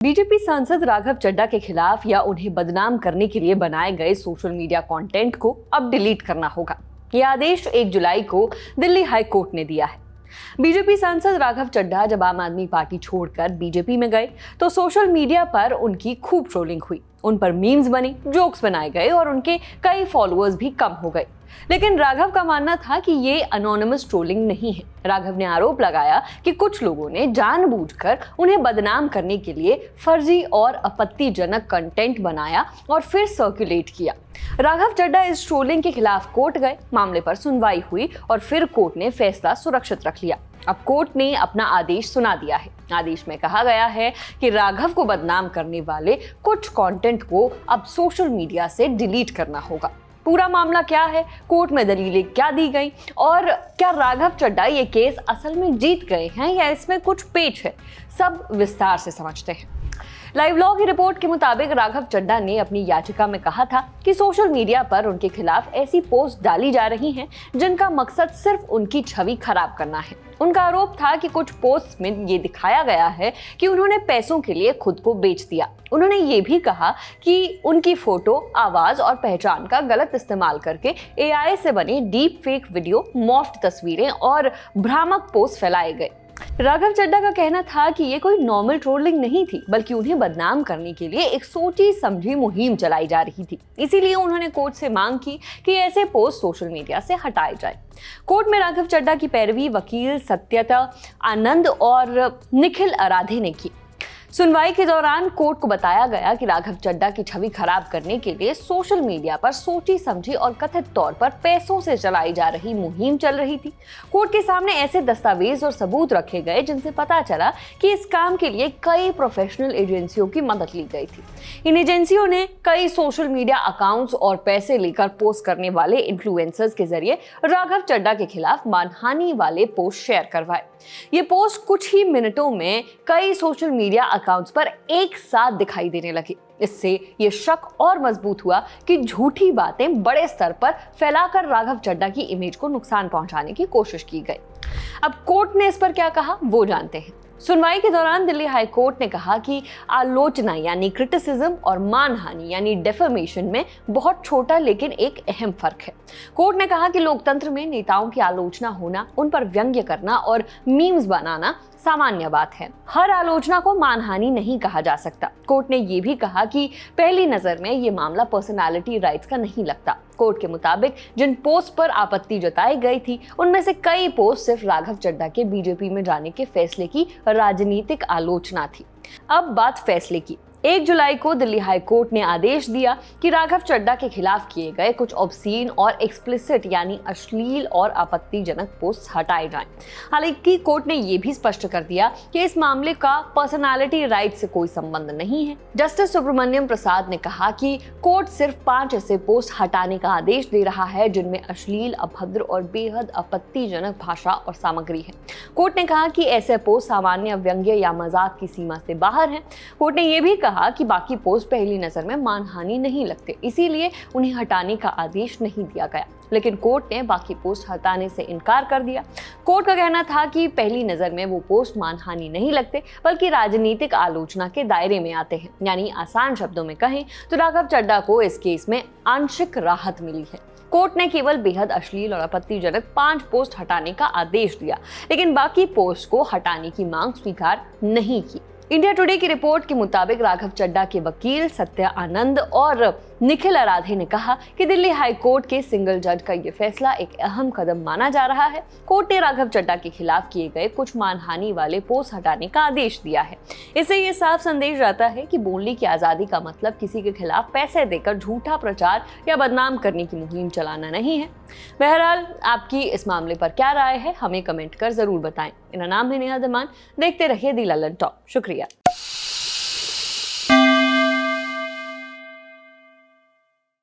BJP सांसद राघव चड्ढा के खिलाफ या उन्हें बदनाम करने के लिए बनाए गए सोशल मीडिया कंटेंट को अब डिलीट करना होगा। यह आदेश 1 जुलाई को दिल्ली हाई कोर्ट ने दिया है। बीजेपी सांसद राघव चड्ढा जब आम आदमी पार्टी छोड़कर बीजेपी में गए तो सोशल मीडिया पर उनकी खूब ट्रोलिंग हुई। उन पर मीम्स बने, जोक्स बनाए गए और उनके कई फॉलोअर्स भी कम हो गए। लेकिन राघव का मानना था कि ये अनोनिमस ट्रोलिंग नहीं है। राघव ने आरोप लगाया कि कुछ लोगों ने जानबूझकर उन्हें बदनाम करने के लिए फर्जी और आपत्तिजनक कंटेंट बनाया और फिर सर्कुलेट किया। राघव चड्ढा इस ट्रोलिंग के खिलाफ कोर्ट गए, मामले पर सुनवाई हुई और फिर कोर्ट ने फैसला सुरक्षित रख लिया। अब कोर्ट ने अपना आदेश सुना दिया है। आदेश में कहा गया है कि राघव को बदनाम करने वाले कुछ कंटेंट को अब सोशल मीडिया से डिलीट करना होगा। पूरा मामला क्या है, कोर्ट में दलीलें क्या दी गई और क्या राघव चड्ढा ये केस असल में जीत गए हैं या इसमें कुछ पेच है, सब विस्तार से समझते हैं। लाइव लॉ की रिपोर्ट के मुताबिक राघव चड्ढा ने अपनी याचिका में कहा था कि सोशल मीडिया पर उनके खिलाफ ऐसी पोस्ट डाली जा रही हैं जिनका मकसद सिर्फ उनकी छवि खराब करना है। उनका आरोप था कि कुछ पोस्ट में ये दिखाया गया है कि उन्होंने पैसों के लिए खुद को बेच दिया। उन्होंने ये भी कहा कि उनकी फोटो, आवाज और पहचान का गलत इस्तेमाल करके एआई से बने डीप फेक वीडियो, मॉफ्ड तस्वीरें और भ्रामक पोस्ट फैलाए गए। राघव चड्ढा का कहना था कि ये कोई नॉर्मल ट्रोलिंग नहीं थी, बल्कि उन्हें बदनाम करने के लिए एक सोची समझी मुहिम चलाई जा रही थी। इसीलिए उन्होंने कोर्ट से मांग की कि ऐसे पोस्ट सोशल मीडिया से हटाए जाए। कोर्ट में राघव चड्ढा की पैरवी वकील सत्यता आनंद और निखिल आराधे ने की। सुनवाई के दौरान कोर्ट को बताया गया कि राघव चड्ढा की छवि खराब करने के लिए सोशल मीडिया पर सोची समझी और कथित तौर पर पैसों से चलाई जा रही मुहिम चल रही थी। कोर्ट के सामने ऐसे दस्तावेज और सबूत रखे गए जिनसे पता चला कि इस काम के लिए कई प्रोफेशनल एजेंसियों की मदद ली गई थी। इन एजेंसियों ने कई सोशल मीडिया अकाउंट्स और पैसे लेकर पोस्ट करने वाले इन्फ्लुएंसर्स के जरिए राघव चड्ढा के खिलाफ मानहानि वाले पोस्ट शेयर करवाए। ये पोस्ट कुछ ही मिनटों में कई सोशल मीडिया अकाउंट्स पर एक साथ दिखाई देने लगे। इससे ये शक और मजबूत हुआ कि झूठी बातें बड़े स्तर पर फैलाकर राघव चड्ढा की इमेज को नुकसान पहुंचाने की कोशिश की गई। अब कोर्ट ने इस पर क्या कहा वो जानते हैं। सुनवाई के दौरान दिल्ली हाई कोर्ट ने कहा कि आलोचना यानी क्रिटिसिज्म और मानहानि यानी डेफेमेशन में बहुत छोटा लेकिन एक अहम फर्क है। कोर्ट ने कहा कि लोकतंत्र में नेताओं की आलोचना होना, उन पर व्यंग्य करना और मीम्स बनाना सामान्य बात है। हर आलोचना को मानहानि नहीं कहा जा सकता। कोर्ट ने यह भी कहा कि पहली नजर में ये मामला पर्सनालिटी राइट्स का नहीं लगता। कोर्ट के मुताबिक जिन पोस्ट पर आपत्ति जताई गई थी उनमें से कई पोस्ट सिर्फ राघव चड्ढा के बीजेपी में जाने के फैसले की राजनीतिक आलोचना थी। अब बात फैसले की। 1 जुलाई को दिल्ली हाई कोर्ट ने आदेश दिया कि राघव चड्ढा के खिलाफ किए गए कुछ ऑब्सीन और एक्सप्लिसिट यानी अश्लील और आपत्तिजनक पोस्ट हटाए जाएं। हालांकि कोर्ट ने यह भी स्पष्ट कर दिया कि इस मामले का पर्सनालिटी राइट से कोई संबंध नहीं है। जस्टिस सुब्रमण्यम प्रसाद ने कहा कि कोर्ट सिर्फ 5 ऐसे पोस्ट हटाने का आदेश दे रहा है जिनमें अश्लील, अभद्र और बेहद आपत्तिजनक भाषा और सामग्री है। कोर्ट ने कहा कि ऐसे पोस्ट सामान्य व्यंग्य या मजाक की सीमा से बाहर हैं। कोर्ट ने यह भी कहा कि बाकी पोस्ट पहली नजर में मानहानि नहीं लगते, इसीलिए उन्हें हटाने का आदेश नहीं दिया गया। लेकिन कोर्ट ने बाकी पोस्ट हटाने से इनकार कर दिया। कोर्ट का कहना था कि पहली नजर में वो पोस्ट मानहानि नहीं लगते, बल्कि राजनीतिक आलोचना के दायरे में आते हैं। यानी आसान शब्दों में कहें तो राघव चड्ढा को इस केस में आंशिक राहत मिली है। कोर्ट ने केवल बेहद अश्लील और आपत्तिजनक 5 पोस्ट हटाने का आदेश दिया, लेकिन बाकी पोस्ट को हटाने की मांग स्वीकार नहीं की। इंडिया टुडे की रिपोर्ट के मुताबिक राघव चड्ढा के वकील सत्य आनंद और निखिल आराधे ने कहा कि दिल्ली हाई कोर्ट के सिंगल जज का यह फैसला एक अहम कदम माना जा रहा है। कोर्ट ने राघव चड्ढा के खिलाफ किए गए कुछ मानहानि वाले पोस्ट हटाने का आदेश दिया है। इससे ये साफ संदेश जाता है कि बोलने की आजादी का मतलब किसी के खिलाफ पैसे देकर झूठा प्रचार या बदनाम करने की मुहिम चलाना नहीं है। बहरहाल आपकी इस मामले पर क्या राय है, हमें कमेंट कर जरूर बताएं। मेरा नाम है नेहा दमान। देखते रहिए दी ललन टॉप। शुक्रिया।